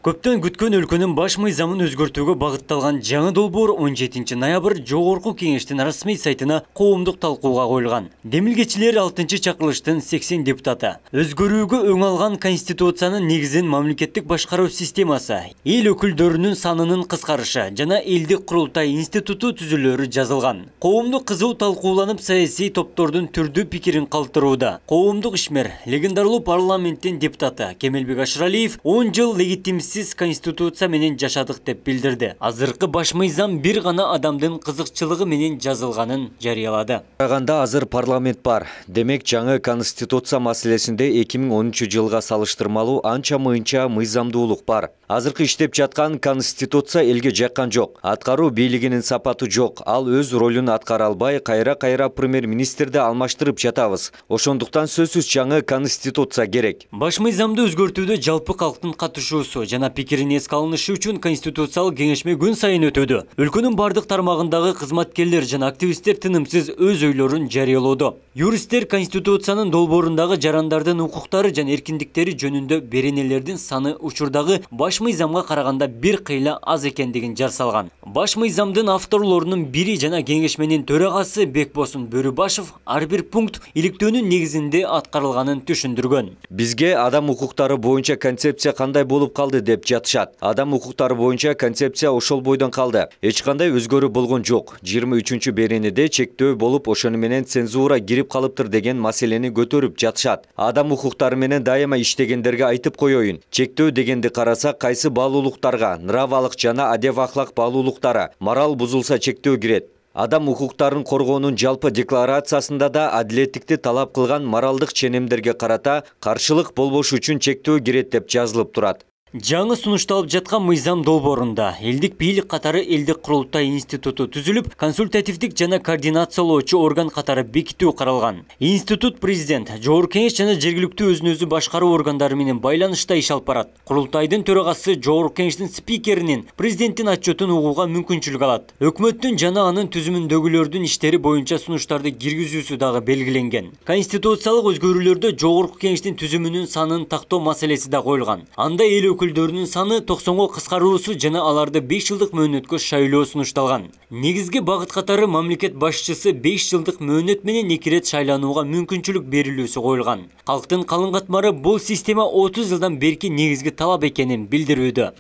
Көптөн күткөн өлкөнүн баш мыйзамын өзгөртүүгө багытталган жаңы долбоор 17 ноябрь Жогорку кеңештин расмий сайтына коомдук талкууга коюлган. Демилгечилер 6-чакырылыштын 80 депутаты өзгөрүүгө өң алган конституциянын негизин мамлекеттик башкаруу системасы, эл өкүлдөрүнүн санынын кыскарышы жана элдик курултай институту түзүлөрү жазылган. Коомдук кызуу талкууланып, саясий топтордун түрдүү пикирин калтырууда. Коомдук ишмер, легендарлуу парламенттин депутаты Кемелбек Ашыралиев 10 жыл легитимсиз конституция менен жашадык деп билдирди. Азыркы баш мыйзам бир гана адамдын кызыкчылыгы менен жазылганын жарыялады. Караганда азыр парламент бар. Демек жаңы конституция маселесинде 2013 жылга салыштырмалуу анча-мынча мыйзамдуулук бар. Азыркы иштеп жаткан конституция элге жаккан жок. Аткаруу бийлигинин сапаты жок. Ал өз ролун аткара албай, кайра премьер-министрди алмаштырып жатабыз. Ошондуктан сөзсүз жаңы конституция керек. Баш мыйзамды өзгөртүүдө жалпы калктын катышуусу жана пикирин эске алынышы үчүн конституциялык кеңешме күн сайын өтөдү. Өлкөнүн бардык тармагындагы кызматкерлер жана активисттер тынымсыз өз ойлорун жарыялоодо. Юристтер конституциянын долбоорундагы жарандардын укуктары жана эркиндиктери жөнүндө беренелердин саны учурдагы баш мыйзамга караганда бир кыйла аз экендигин жар салган. Баш мыйзамдын авторлорунун бири жана кеңешменин төрагасы Бекбосын Бөрүбашев ар бир пункт иликтөөнүн негизинде аткарылганын түшүндүргөн. Бизге адам укуктары боюнча концепция кандай болуп калды деп жатышат. Адам укуктары боюнча концепция ошол бойдон калды. Эч кандай өзгөрүү болгон жок. 23 беренеде чектөө болуп, ошону менен цензура кирип калыптыр деген маселени көтөрүп жатышат. Адам укуктары менен дайыма иштегендерге айтып коеюн. Чектөө дегенди карасак, кайсы баалуулуктарга, нравалык жана адеп ахлак баалуулуктары, морал бузулса чектөө кирет. Адам укуктарын коргоонун жалпы декларациясында да адилеттикти талап кылган моралдык ченемдерге карата каршылык болбош үчүн чектөө кирет деп жазылып турат. Жаңы сунушталып жаткан мыйзам долбоорунда элдик бийлик катары элдик курултай институту түзүлүп, консультативдик жана координациялоочу орган катары бекитүү каралган. Институт президент, Жогорку кеңеш жана жергиликтүү өзүн-өзү башкаруу органдары менен байланышта иш алып барат. Курултайдын төрагасы Жогорку кеңештин спикеринин президенттин отчетун угууга мүмкүнчүлүк алат. Өкмөттүн жана анын түзүмүндөгүлөрдүн иштери боюнча сунуштарды киргизүүсү дагы белгиленген. Конституциялык өзгөрүүлөрдө Жогорку кеңештин түзүмүнүн санын тактоо маселеси да коюлган. Анда эл өкүлдөрүнүн саны 90-го кыскаруусу жана аларды 5 жылдык мөөнөткө шайлоо сунушталган. Негизги багыт катары мамлекет башчысы 5 жылдык мөөнөт менен 2 рет шайланууга мүмкүнчүлүк берилүүсү коюлган. Калктын калың катмары бул система 30 жылдан берки негизги талап экенин билдирүүдө.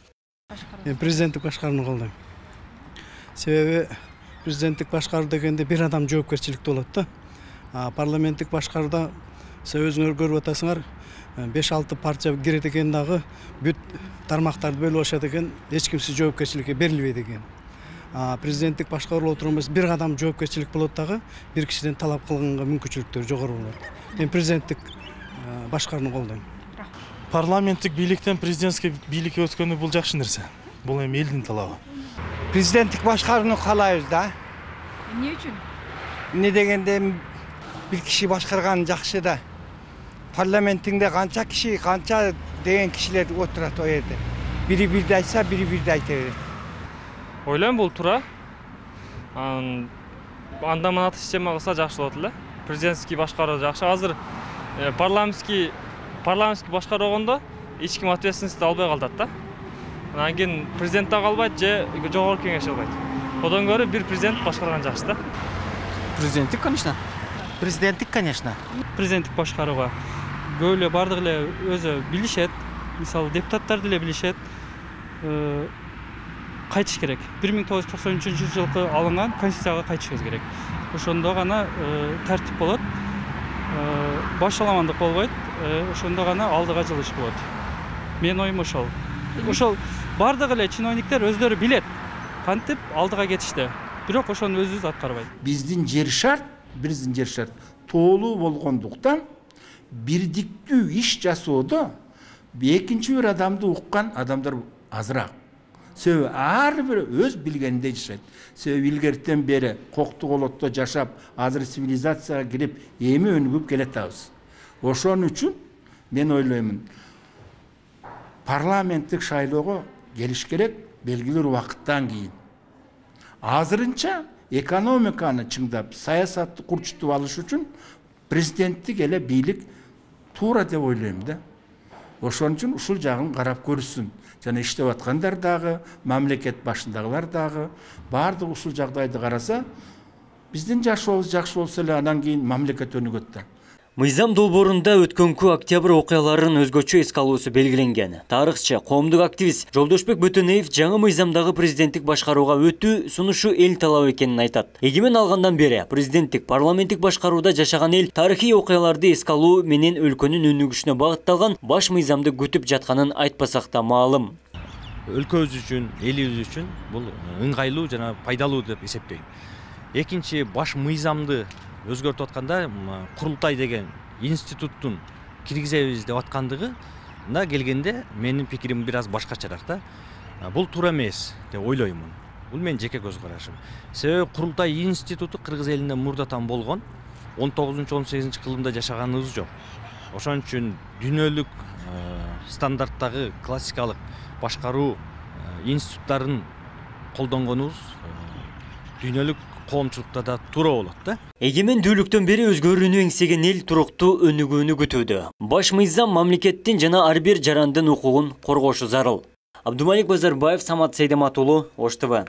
Мен президенттик башкарууну колдойм. Себеби президенттик башкаруу дегенде бир адам жоопкерчиликте болот да. Парламенттик башкарууда өзүңөр көрүп атасыңар, 5-6 партия кирет экен дагы бүт тармактарды бөлүп алышат экен, эч кимсиз жоопкерчиликке берилбейт экен. Президенттик башкаруу отурумбуз бир адам жоопкерчилик болот дагы, бир кишиден талап кылганга мүмкүнчүлүктөр жогору болот. Мен президенттик башкарууну колдойм. Парламенттик бийликтен президентский бийликке өткөнү бул жакшы нерсе. Бул эми элдин талабы. Президенттик башкарууну каалайбыз да. Эмне үчүн? Эмне дегенде бир киши башкарган жакшы да. Parlamentinde kança kişi, kança деген kişiler oturat o yerde. Biri bir de aytsa, biri bir de aytır. Ойлойм бул туура. Анда-мында система кылса жакшы болот эле. Президентский башкаруу жакшы. Азыр парламентский башкаргондо эч ким ответственность албай калат да. Анан кийин президент да калбайт же жогорку кеңеш албайт. Одан көрө бир президент башкарган жакшы да. Президенттик, конечно. Президенттик башкарууга көп эле бардык эле өзү билишет. Мисалы депутаттар деле билишет. Кайтыш керек. 1993 жылкы алынган конституцияга кайтышыбыз керек. Ошондо гана тартип болот. Башаламандык болбойт. Ошондо гана алдыга жылыш болот. Менин оюм ошол. Ошол бардык эле чиновниктер өздөрү билет. Кантип алдыга кетишти. Бирок ошону өзүбүз аткарбайт. Биздин жер шарт тоолуу болгондуктан бирдиктүү иш жасоодо экинчи бир адамды уккан адамдар азыраак. Себеби ар бир өз билгениндей жашайт. Себеби илгертен бери коктук олотто жашап, азыр цивилизацияга кирип, эми өнүгүп келатабыз. Ошон үчүн мен ойлоймун, парламенттик шайлоого келиш керек белгилүү убакыттан кийин. Азырынча экономиканы чыңдап, саясатты курчутуп алыш үчүн президенттик эле бийлик туура деп ойлойм да. Ошон үчүн ушул жагын карап көрүшсүн. Жана иштеп аткандар дагы, мамлекет башындагылар дагы баардык ушул жагдайды караса, биздин жашообуз жакшы болсо эле анан кийин мамлекет өнүгөт да. Мыйзам долбоорунда өткөнкү октябрь окуяларын өзгөчө эске алуусу белгиленген. Тарыхчы, коомдук активист Жолдошбек Бөтөнөев жаңы мыйзамдагы президенттик башкарууга өтүү сунушу эл талабы экенин айтат. Эгемен алгандан бери президенттик, парламенттик башкарууда жашаган эл тарыхый окуяларды эске алуу менен өлкөнүн өнүгүшүнө багытталган баш мыйзамды күтүп жатканын айтпасак да маалым. Өлкөбүз үчүн, элибиз үчүн бул ыңгайлуу жана пайдалуу деп эсептейм. Экинчи, баш мыйзамды өзгөртүп атканда курултай деген институттун киргизебиз деп аткандыгына келгенде менин пикирим бир аз башкачараак да. Бул туура эмес деп ойлоймун. Бул менин жеке көз карашым. Себеби курултай институту кыргыз элинде мурдатан болгон 19-18 кылымда жашаганыбыз жок. Ошон үчүн дүйнөлүк стандарттагы классикалык башкаруу институттарын колдонгонубуз дүйнөлүк коомчулукта да туура болот да. Эгемендүүлүктөн бери өзгөрүүнү эңсеген эл туруктуу өнүгүүнү күтүүдө. Баш мыйзам мамлекеттин жана ар бир жарандын укугун коргошу зарыл. Абдумалик Базарбаев, Самат Сейдемат уулу, Ош ТВ.